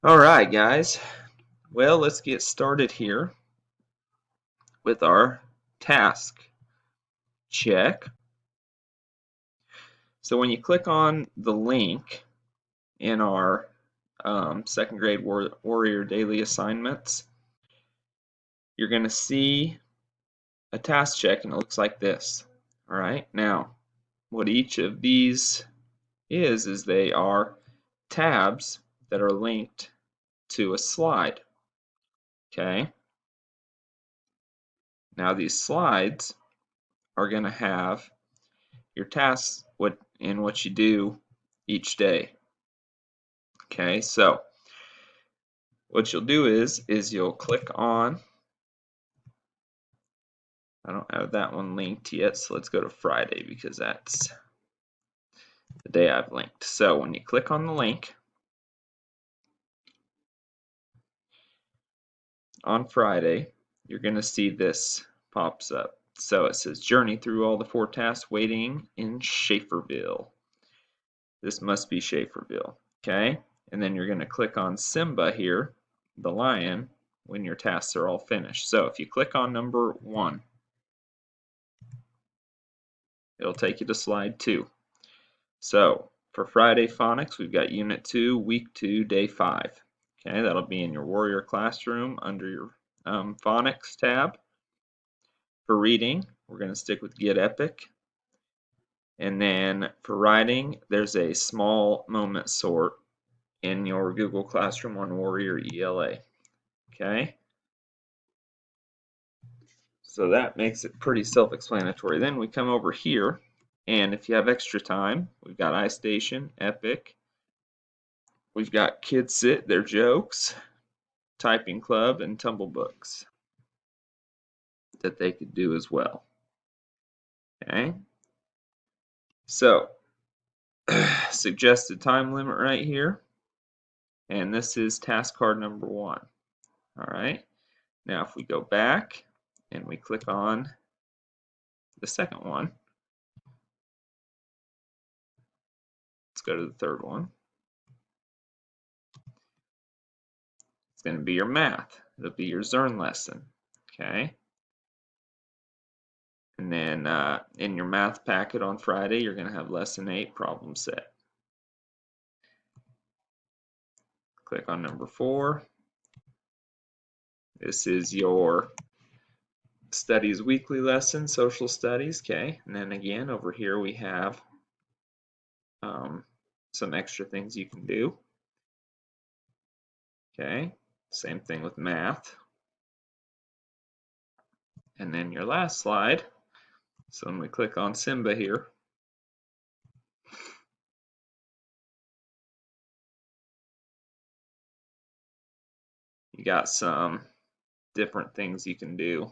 All right, guys. Well, let's get started here with our task check. So when you click on the link in our second grade Warrior Daily Assignments, you're going to see a task check and it looks like this. All right. Now, what each of these is they are tabs that are linked to a slide. Okay. Now these slides are going to have your tasks what you do each day. Okay, so what you'll do is you'll click on, I don't have that one linked yet, so let's go to Friday because that's the day I've linked. So when you click on the link on Friday, you're going to see this pops up. So it says journey through all the 4 tasks waiting in Schaeferville. This must be Schaeferville. Okay, and then you're going to click on Simba here, the lion, when your tasks are all finished. So if you click on number 1, it'll take you to slide 2. So for Friday Phonics, we've got Unit 2, Week 2, Day 5. Okay, that'll be in your Warrior Classroom under your Phonics tab. For reading, we're going to stick with Get Epic. And then for writing, there's a small moment sort in your Google Classroom on Warrior ELA. Okay, so that makes it pretty self-explanatory. Then we come over here, and if you have extra time, we've got iStation, Epic, we've got Kids Sit, their jokes, Typing Club, and Tumble Books that they could do as well. Okay, so suggested time limit right here, and this is task card number 1. All right, now if we go back and we click on the second one, let's go to the third one. It's going to be your math. It'll be your Zern lesson. Okay. And then in your math packet on Friday, you're going to have lesson 8 problem set. Click on number 4. This is your studies weekly lesson, social studies. Okay. And then again, over here we have some extra things you can do. Okay. Same thing with math. And then your last slide. So when we click on Simba here, you got some different things you can do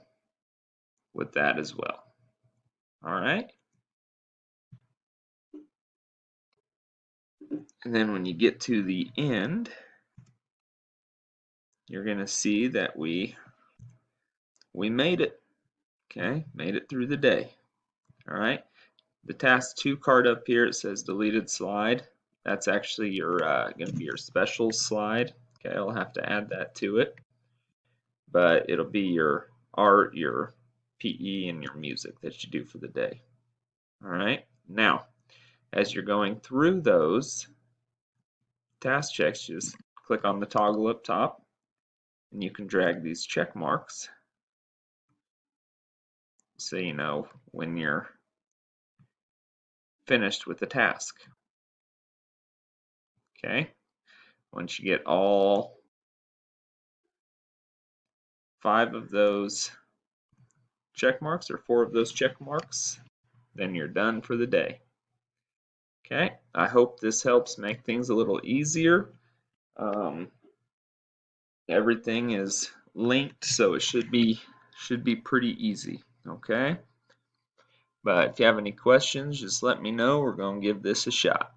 with that as well. All right. And then when you get to the end, you're going to see that we made it. Okay, made it through the day. All right. The task 2 card up here, it says deleted slide. That's actually your going to be your special slide. Okay, I'll have to add that to it. But it'll be your art, your PE, and your music that you do for the day. All right. Now, as you're going through those task checks, just click on the toggle up top, and you can drag these check marks so you know when you're finished with the task. Okay, once you get all 5 of those check marks or 4 of those check marks, then you're done for the day. Okay, I hope this helps make things a little easier. Everything is linked, so it should be pretty easy. Okay, but if you have any questions, just let me know. We're going to give this a shot.